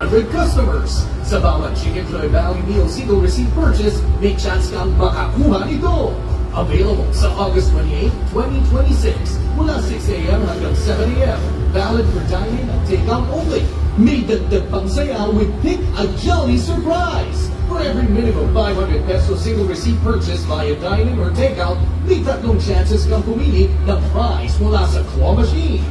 100 customers. Sa bawat Chicken Joy Valley Meal Single Receipt Purchase, may chance kang makakuha nito. Available sa August 28, 2026, mula 6 a.m. hanggang 7 a.m. Valid for dining and takeout only. May dagdag pang saya with Pick a Jolly Surprise. For every minimum 500 peso single receipt purchase via dining or takeout, may tatlong chances kang pumili ng prize mula sa claw machine.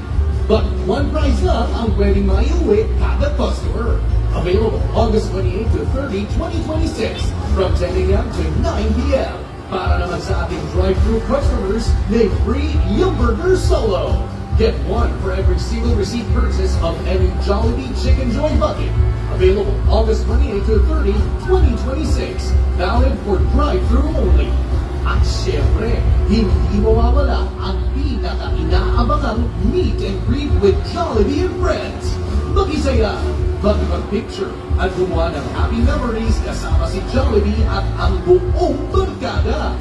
But one prize lang ang pwedeng maiuwi kada customer. Available August 28 to 30, 2026 from 10 a.m. to 9 p.m. Para naman sa ating drive-thru customers, may free Yung Burger Solo. Get one for every single receipt purchase of any Jollibee Chicken Joy bucket. Available August 28 to 30, 2026. Valid for drive-thru only. At syempre, hindi mawawala ang pinaka-inaabangang meet and greet with Jollibee and Friends. Mag-isaya, mag-picture at gumawa ng happy memories kasama si Jollibee at ang buong barkada.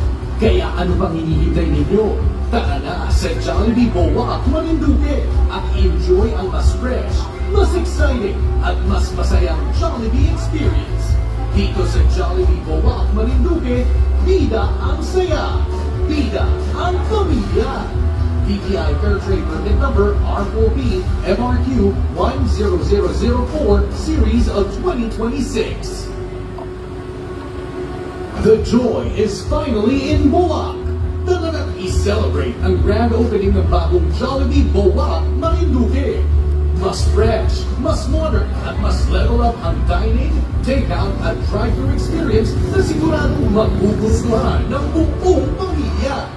Kaya ano bang hinihintay ninyo? Tara na sa Jollibee Bowac, Marinduque at enjoy ang mas fresh, mas exciting at mas masayang Jollibee experience. Dito sa Jollibee Bowac, Marinduque, bida ang saya, bida ang pamilya. DTI Fair Trade Permit Number R4P MRQ 10004 Series of 2026. The joy is finally in Bowac. Tara na't i-celebrate ang grand opening ng bagong Jollibee Bowac, Marinduque. Mas fresh, mas modern, at mas level up ang dining, takeout, at drive-thru experience na siguradong magugustuhan ng buong pamilya.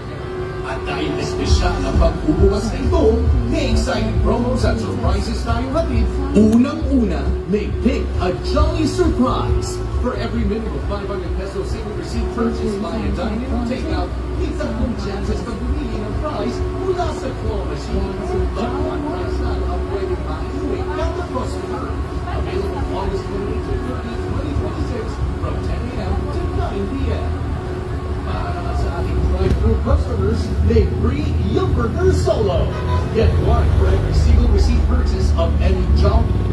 At dahil espesyal ang pagbubukas na ito, may exciting promos at surprises tayong hatid. Unang-una, may Pick a Jolly Surprise. For every minimum 500 peso single receipt purchase via dining or takeout, may tatlong chances na pumili ng prize mula sa claw machine. Bawat prize na ang pwedeng maiuwi kada customer. Available August 28 to 30, 2026 from 10 a.m. to 9 p.m. Para naman sa ating drive-thru customers, may free Yung Burger Solo. Get one for every single receipt purchase of any Jollibee.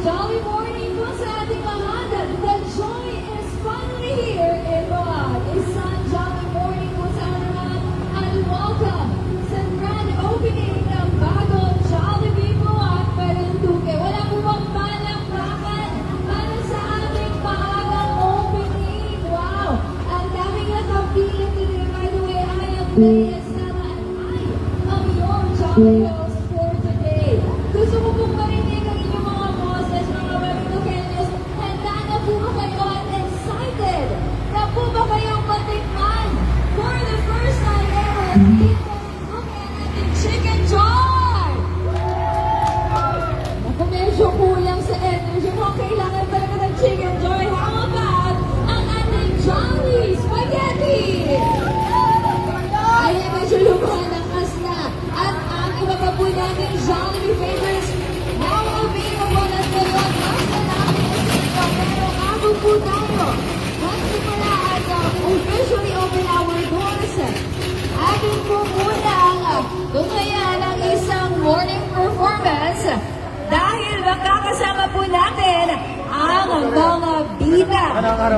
Jolly morning po sa ating lahat. The joy is finally here in Bowac. Isang jolly morning po sa ating lahat. And welcome sa grand opening ng bagong Jollibee Bowac, Marinduque. Wala po bang palakpakan para sa ating maagang opening. Wow! Ang daming nakapilit today. By the way, I am Leia Sala and I am your Jolly host for today. Gusto ko pong marinig ang inyong mga boses, mga Marinduqueños. Handa na po ba kayo at excited? Na po ba kayong matikman for the first time ever? Dito ang ating Chicken Joy! Naku, medyo kulang sa energy mo. Kailangan talaga ng Chicken Joy. How about ang ating Jolly Spaghetti? Ay, medyo lumuhan ng asna. At ang iba pa po natin Jollibee favorites now available at dalawang asna natin ito. Pero bago po tayo, magsimula at officially open our doors. Atin po muna ang tuklayan ng isang morning performance dahil makakasama po natin ang mga bida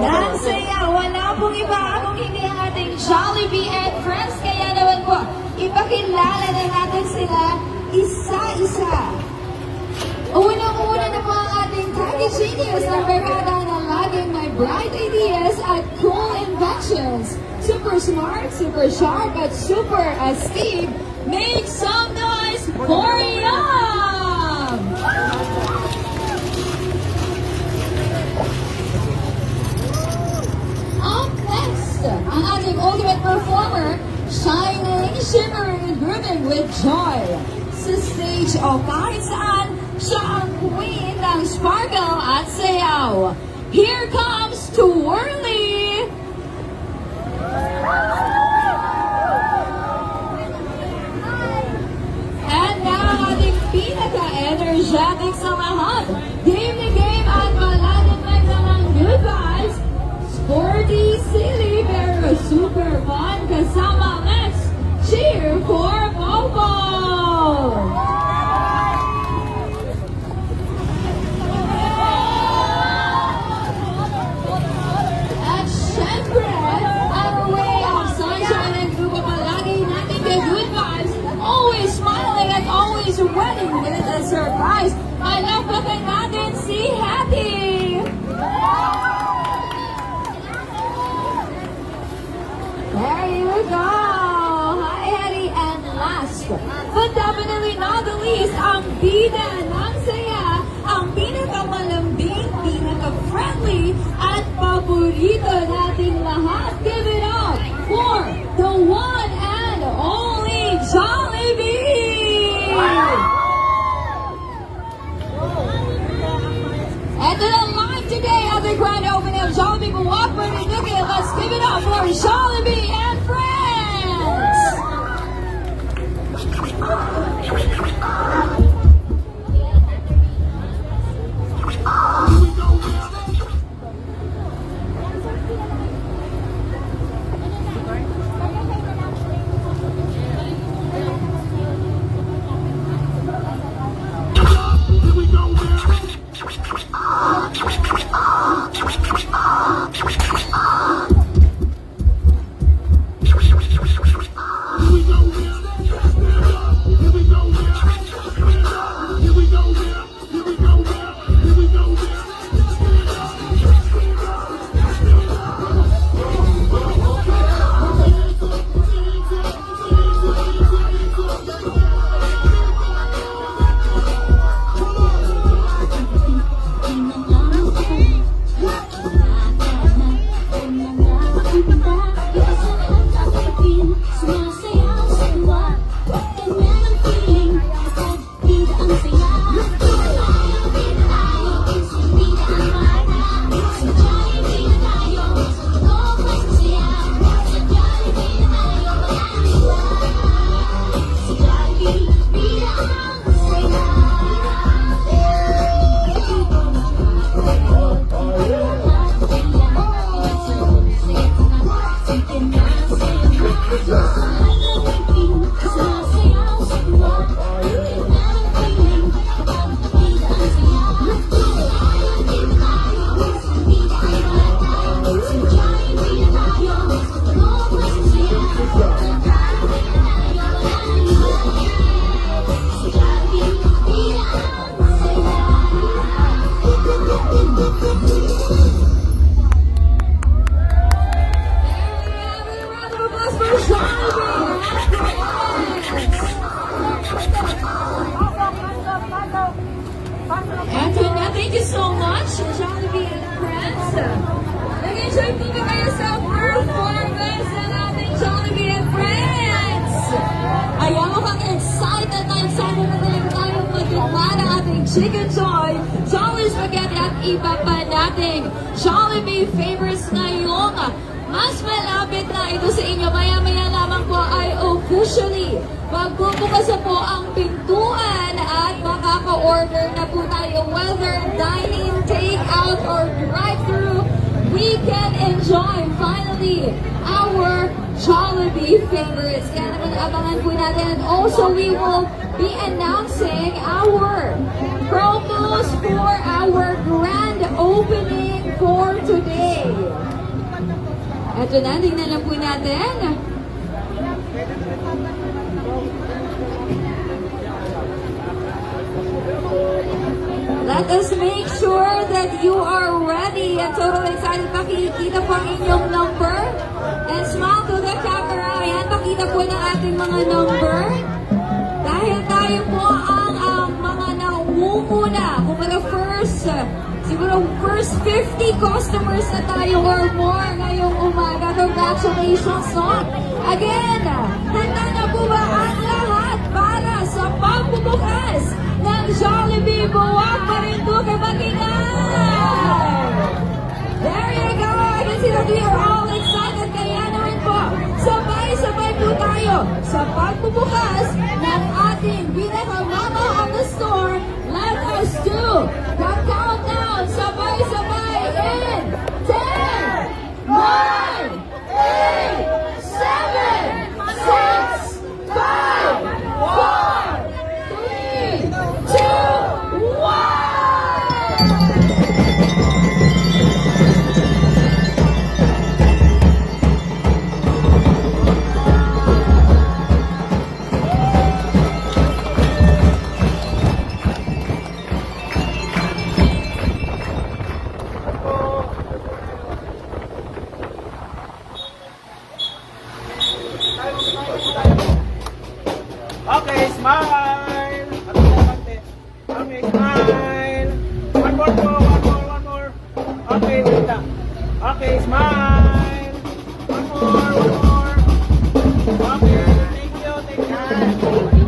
ng saya. Wala pong iba kung hindi ang ating Jollibee and Friends. Kaya naman po, ipakilala na natin sila isa-isa. Unang-una na po ang ating Tiny Genius na barkada na laging may bright ideas at cool inventions. Super smart, super sharp, at super astig. Make some noise for Yum! brimming with joy. Sa stage o kahit saan, siya ang queen ng sparkle at sayaw. Here comes Twirly! And now, ang ating pinaka-energetic sa lahat. Game na game at malalagay ng good vibes. Sporty, silly, pero super fun. Kasama, let's cheer for Popo! At syempre, our way of sunshine and grupo palagi natin the good vibes. Always smiling and always ready with a surprise. Malakpakan natin si Hattie! There you go! Hi, Hattie! And last, but definitely not the least, ang bida ng saya, ang pinakamalambing, pinaka-friendly, at paborito nating lahat. Give it up for the one and only Jollibee! And to the live today at the grand opening of Jollibee Buwakman in Duque, let's give it up for Jollibee and friends! Thank you so much, Jollibee and friends. Nag-enjoy po ba kayo sa performance ng ating Jollibee and friends? Ayan, mukhang excited na talaga tayong magkita ng ating Chicken Joy, Jolly Spaghetti at iba pa nating Jollibee favorites ngayong mas malapit na ito sa inyo. Maya-maya lamang po ay officially magbubukas na po ang pintuan at makaka-order na po tayo, whether dine-in, take-out, or drive-thru. We can enjoy finally our Jollibee favorites. Kaya naman abangan po natin. And also we will be announcing our promos for our grand opening for today. Ito na, tingnan lang po natin. Let us make sure that you are ready and totally excited. Pakikita po ang inyong number. And smile to the camera. Ayan, pakita po ng ating mga number. Dahil tayo po ang mga naumuna. Kung siguro first 50 customers na tayo or more ngayong umaga. Congratulations, no? Again, handa na po ba ang lahat? pagbubukas ng Jollibee Buwak Marinduque Makinang! There you go! I can see that we are all excited. Kaya naman po, sabay-sabay po tayo sa pagbubukas ng ating pinakamama of the store. Let us do the countdown. Sabay-sabay in 10, 9, 8, 7, 6, 5, 4, 3, 2, 1! Okay, smile. Okay, smile. One more. Okay, wait lang. Okay, smile. One more. Okay, thank you.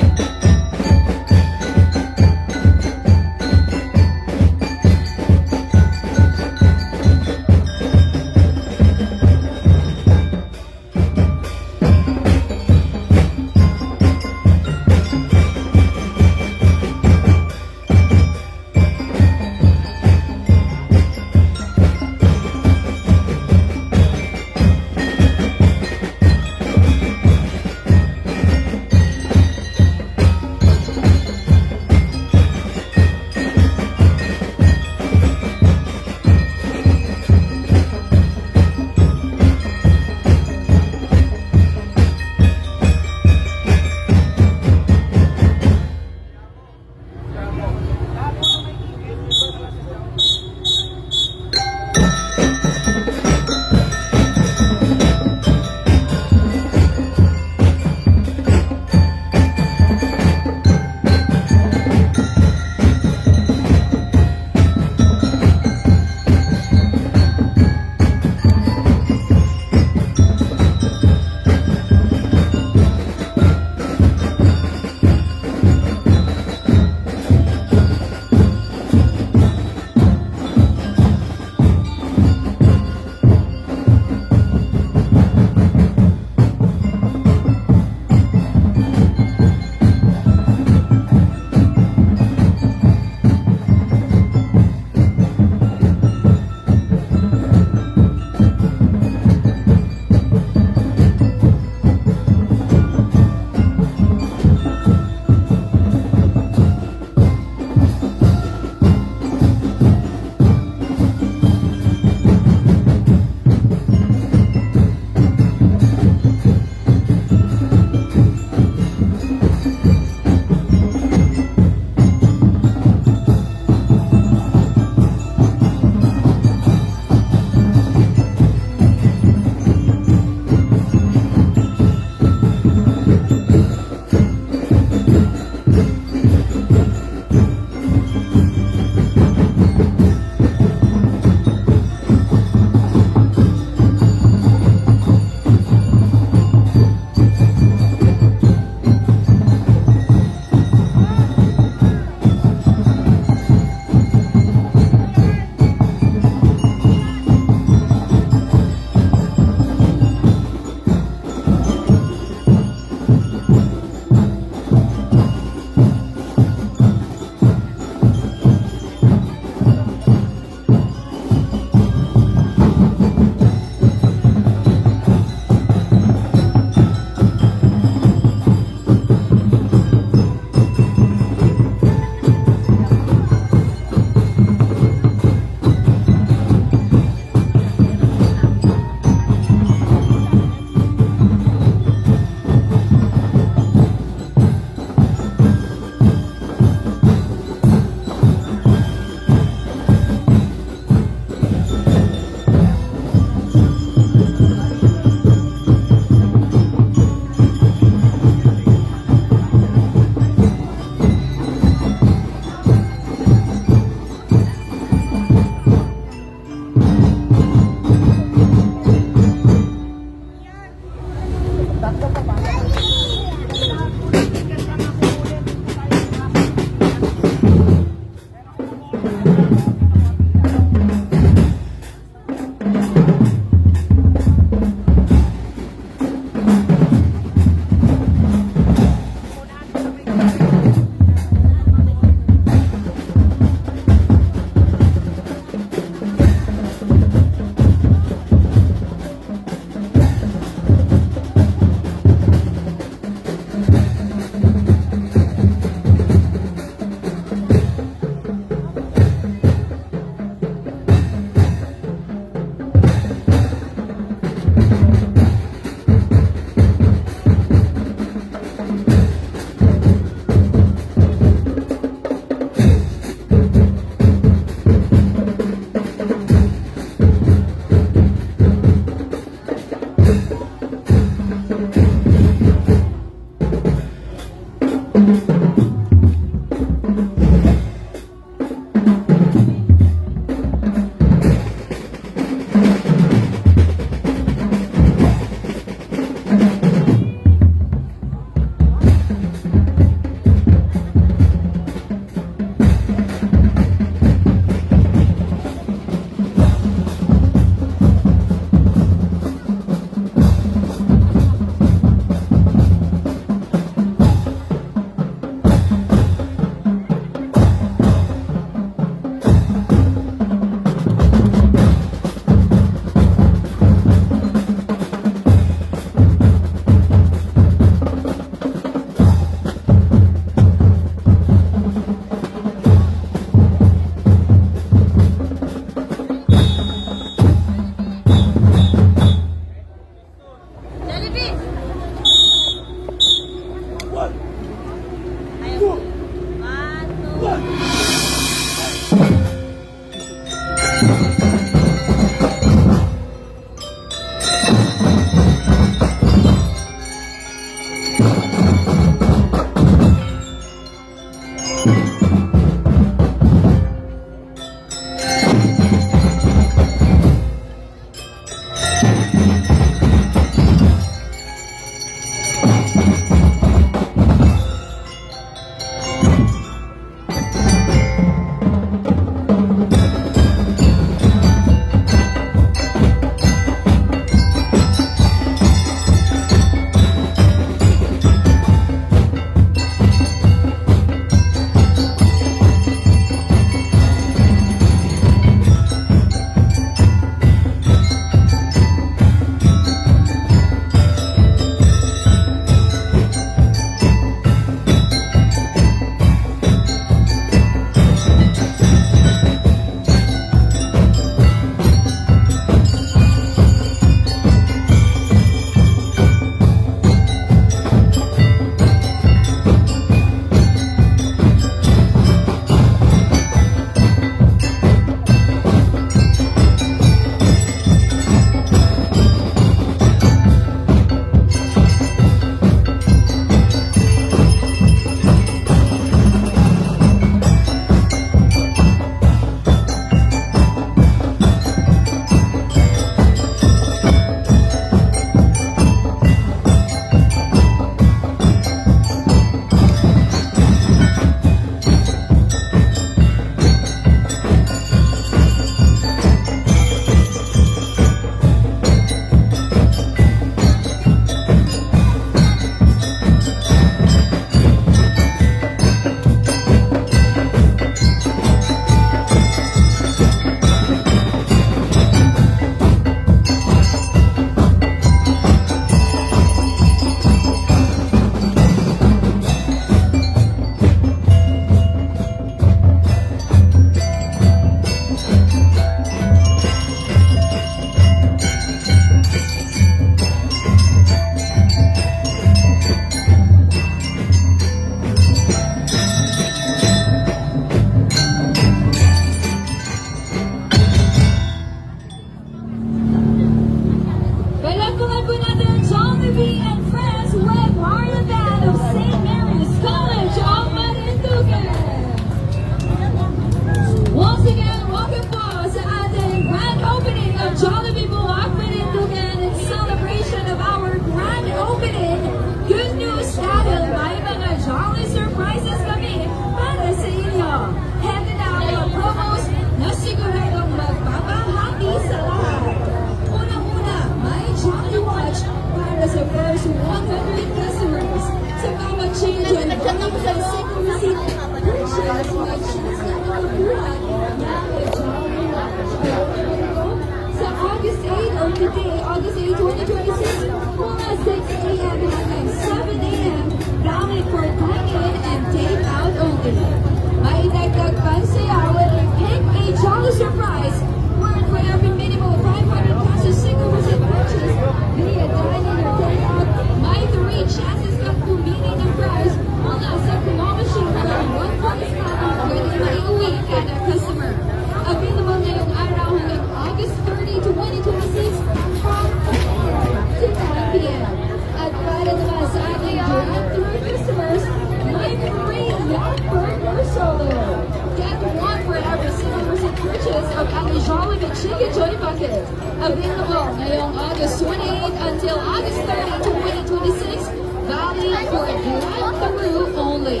Available ngayong August 28 until August 30, 2026. Valid for drive-thru only.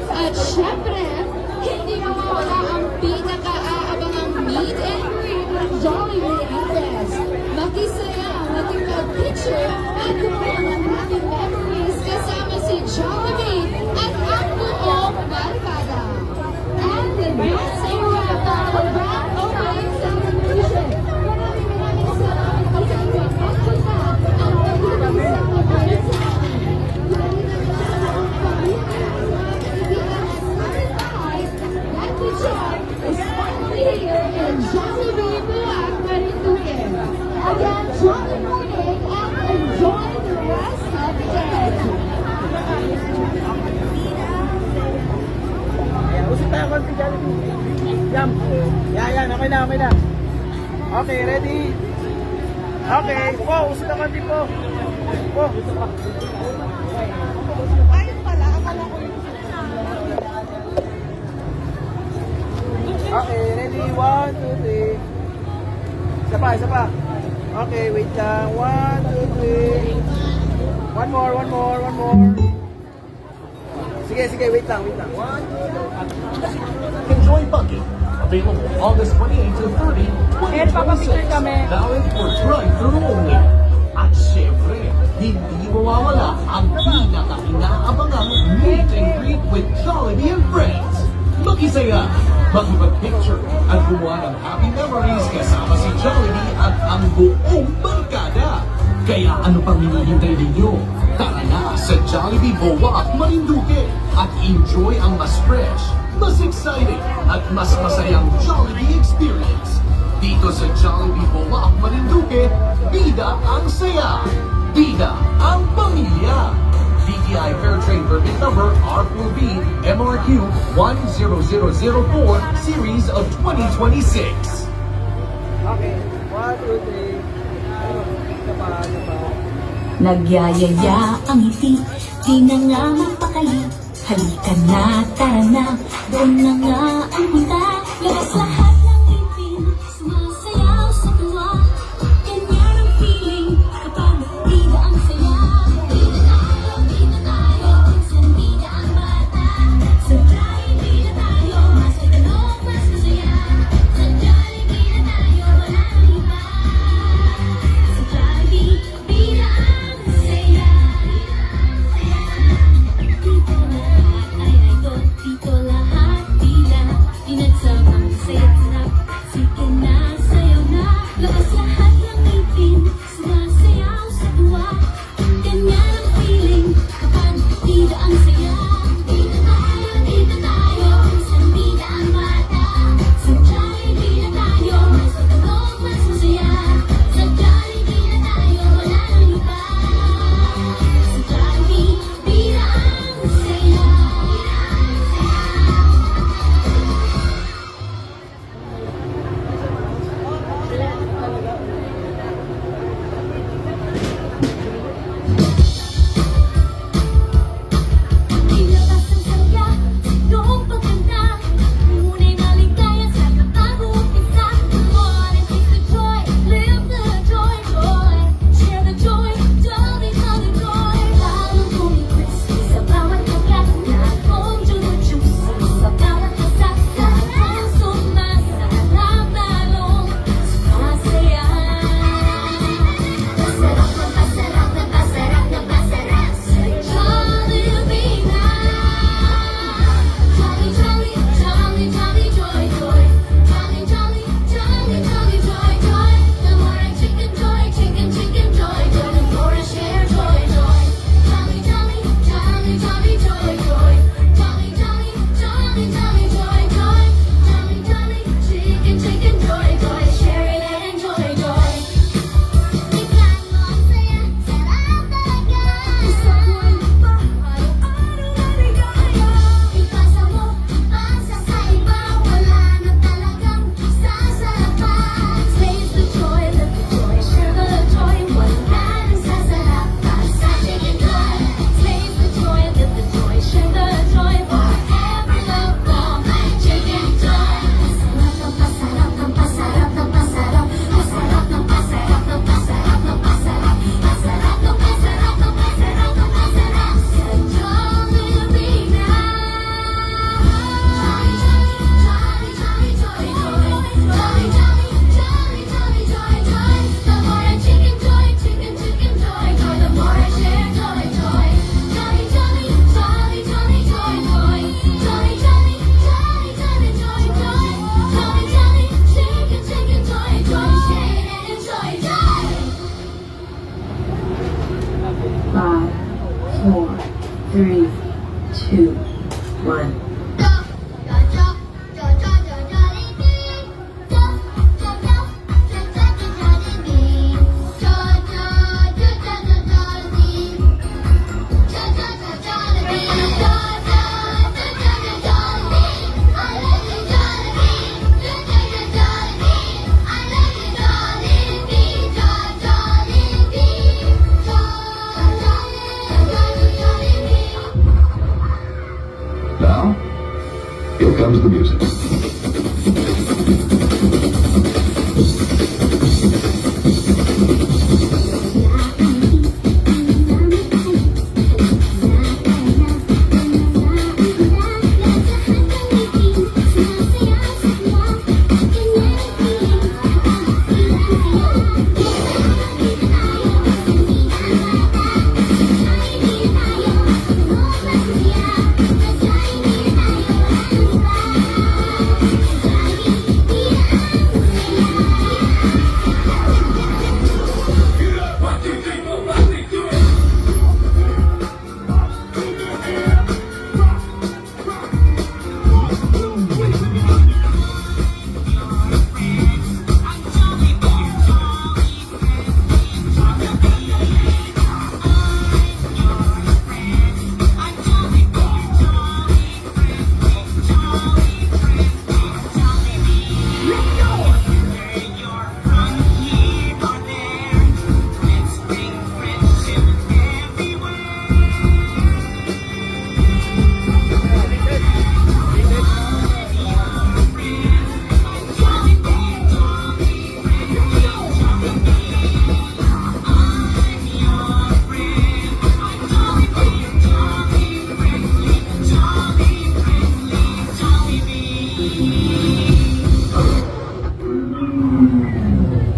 At syempre, hindi mawawala ang pinaka-aabangang meet and greet ng Jollibee Express. Makisaya, makipag-picture, at gumawa ng happy memories kasama si Jollibee at ang buong barkada. And the dance area for grand opening celebration. Maraming salamat po sa inyong pagpunta at pag-ibig sa pagpunta. Jollibee Buwak, Marinduque. Again, jolly morning and enjoy the rest of the day. Ayan, usap tayo konti Jollibee. Jump. Yan, okay na. Okay, ready? Okay, po, usap na konti po. Po. Ayun pala, akala ko yung okay, ready? 1, 2, 3. Isa pa. Okay, wait lang. 1, 2, 3. One more. Sige, wait lang. 1, 2, 3. Enjoy Bucket. Available August 28 to 30, 2026. Valid for drive-thru only. At syempre, hindi mawawala ang pinaka-inaabangang meet and greet with Jollibee and friends. Makisaya, makipag-picture at gumawa ng happy memories kasama si Jollibee at ang buong barkada. Kaya ano pang hinihintay ninyo? Tara na sa Jollibee Buwak, Marinduque at enjoy ang mas fresh, mas exciting at mas masayang Jollibee experience. Dito sa Jollibee Buwak, Marinduque, bida ang saya, bida ang pamilya. DTI Fairtrade Permit Number R4B MRQ 10004 Series of 2026. Okay, 1, 2, 3. Isa pa. Nagyayaya ang ngiti, di na nga mapakali. Halika na, tara na, doon na nga ang punta. Labas lahat ng ngipin, sumasayaw sa tuwa. Ganyan ang feeling, kapag bida ang saya. Bida tayo, minsan bida ang bata. Sa Jollibee na tayo, mas matalok, mas masaya. Sa Jollibee na tayo, walang iba. Sa Jollibee, bida ang saya. Dito lahat ay idol, dito lahat bida. Inagsam ang saya. comes the music.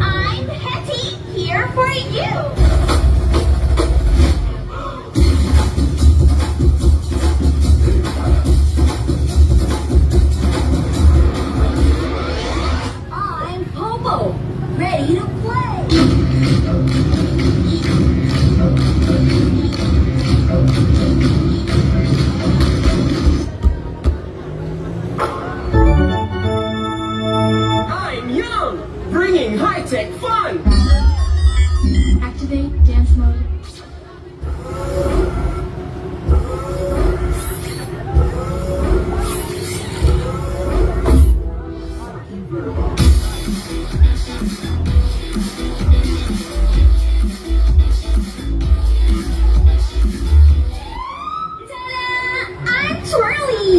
I'm Hetty, here for you. I'm Popo, ready to play. I'm Young, bringing high-tech fun. Activate dance mode. Ta-da! I'm Twirly.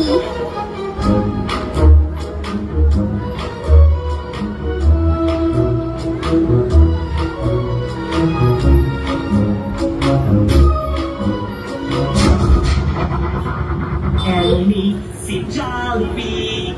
Ellie, si Jollibee.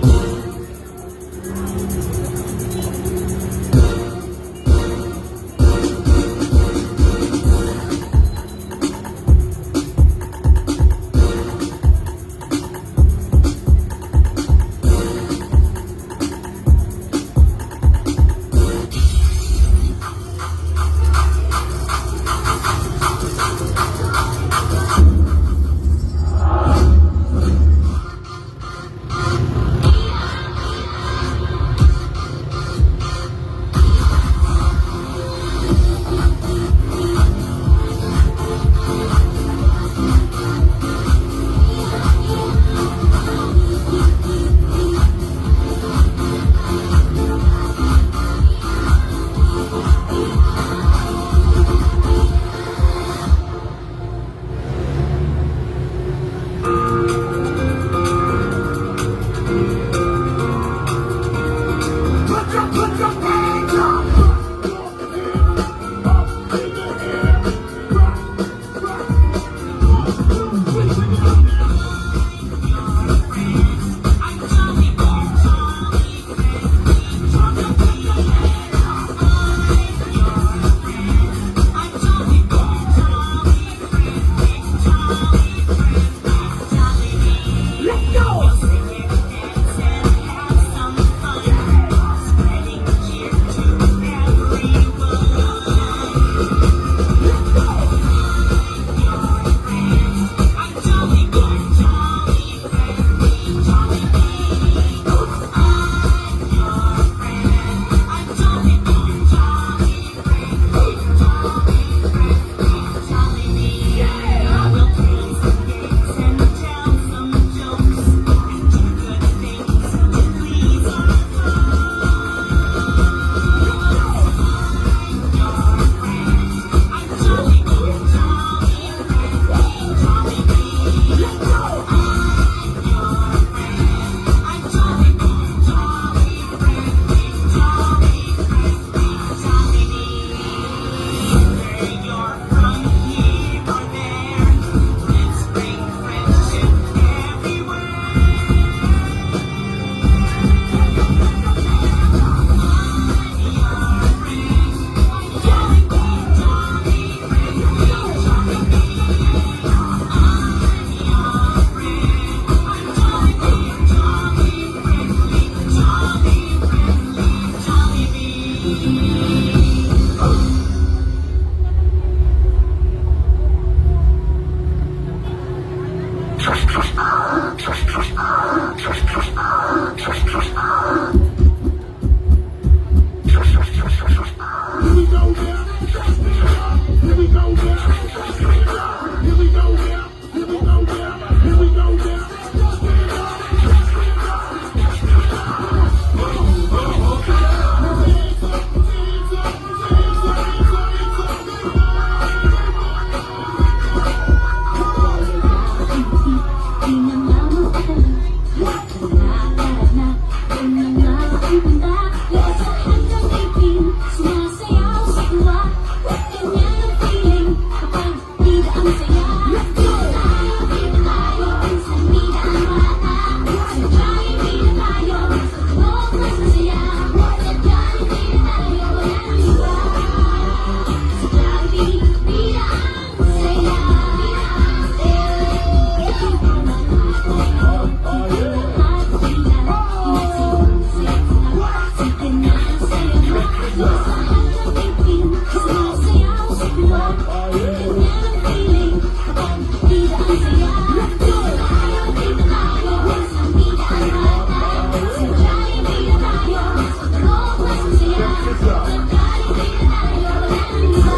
Lahat ng ipin, sumasayaw sa tuwa. Ganyan ang feeling kapag bida ang saya. Tayo, dito tayo, isang bida ang bata. Sa Jollibee na tayo, sa tulog mas masaya. Sa Jollibee na tayo, wala nang iba.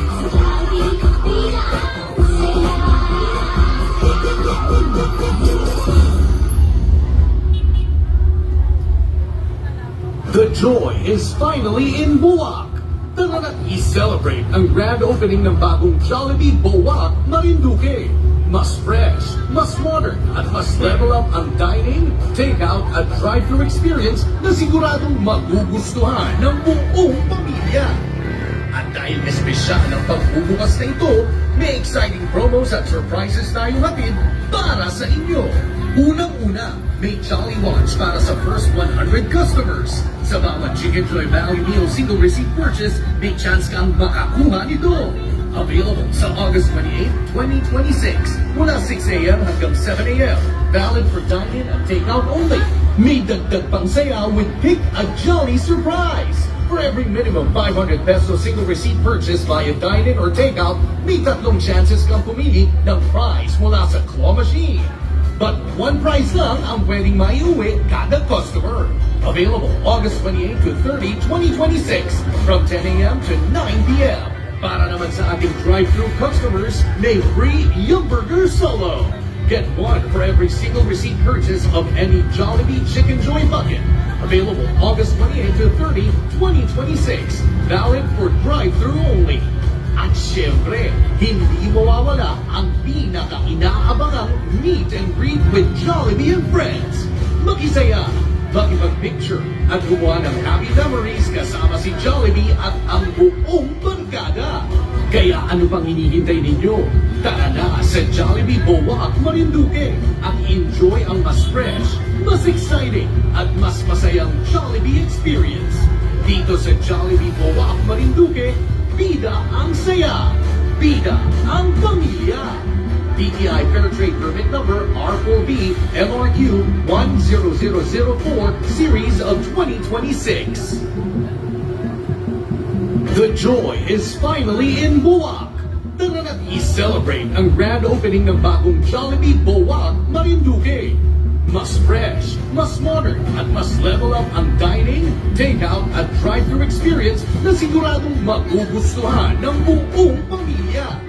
Sa Jollibee, bida ang saya. The joy is finally in Buwak! Tara na't i-celebrate ang grand opening ng bagong Jollibee Buwak Marinduque. Mas fresh, mas modern, at mas level up ang dining, take-out at drive-thru experience na siguradong magugustuhan ng buong pamilya. At dahil espesyal ang pagbubukas na ito, may exciting promos at surprises tayong hatid para sa inyo. Unang-una, may Jolly Watch para sa first 100 customers. Sa bawat Chicken Joy Valley Meal single receipt purchase, may chance kang makakuha nito. Available sa August 28, 2026, mula 6 a.m. hanggang 7 a.m. Valid for dine-in and take-out only. May dagdag pang saya with Pick a Jolly Surprise. For every minimum 500 peso single receipt purchase via dine-in or take-out, may tatlong chances kang pumili ng prize mula sa claw machine. But one prize lang ang pwedeng maiuwi kada customer. Available August 28 to 30, 2026 from 10 a.m. to 9 p.m. Para naman sa ating drive-thru customers, may free Yung Burger Solo. Get one for every single receipt purchase of any Jollibee Chicken Joy bucket. Available August 28 to 30, 2026. Valid for drive-thru only. At syempre, hindi mawawala ang pinaka-inaabangang meet and greet with Jollibee and Friends. Makisaya, makipag-picture at gumawa ng happy memories kasama si Jollibee at ang buong barkada. Kaya ano pang hinihintay ninyo? Tara na sa Jollibee Buwak Marinduque at enjoy ang mas fresh, mas exciting at mas masayang Jollibee experience. Dito sa Jollibee Buwak Marinduque, bida ang saya, bida ang pamilya. DTI Fair Trade Permit Number R4B MRQ 10004 Series of 2026. The joy is finally in Buwak. Tara na't i-celebrate ang grand opening ng bagong Jollibee Buwak Marinduque. Mas fresh, mas modern, at mas level up ang dining, take-out at drive-thru experience na siguradong magugustuhan ng buong pamilya.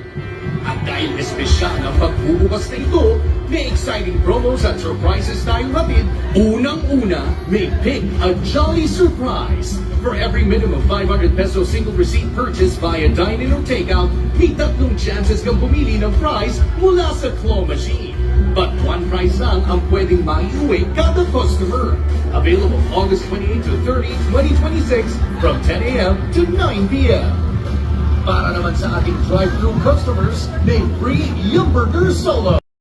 At dahil espesyal ang pagbubukas na ito, may exciting promos at surprises tayong hatid. Unang-una, may Pick a Jolly Surprise. For every minimum 500 peso single receipt purchase via dine-in or take-out, may tatlong chances kang pumili ng prize mula sa claw machine. But one prize lang ang pwedeng maiuwi kada customer. Available August 28 to 30, 2026 from 10 a.m. to 9 p.m. Para naman sa ating drive-thru customers, may free Yung Burger Solo.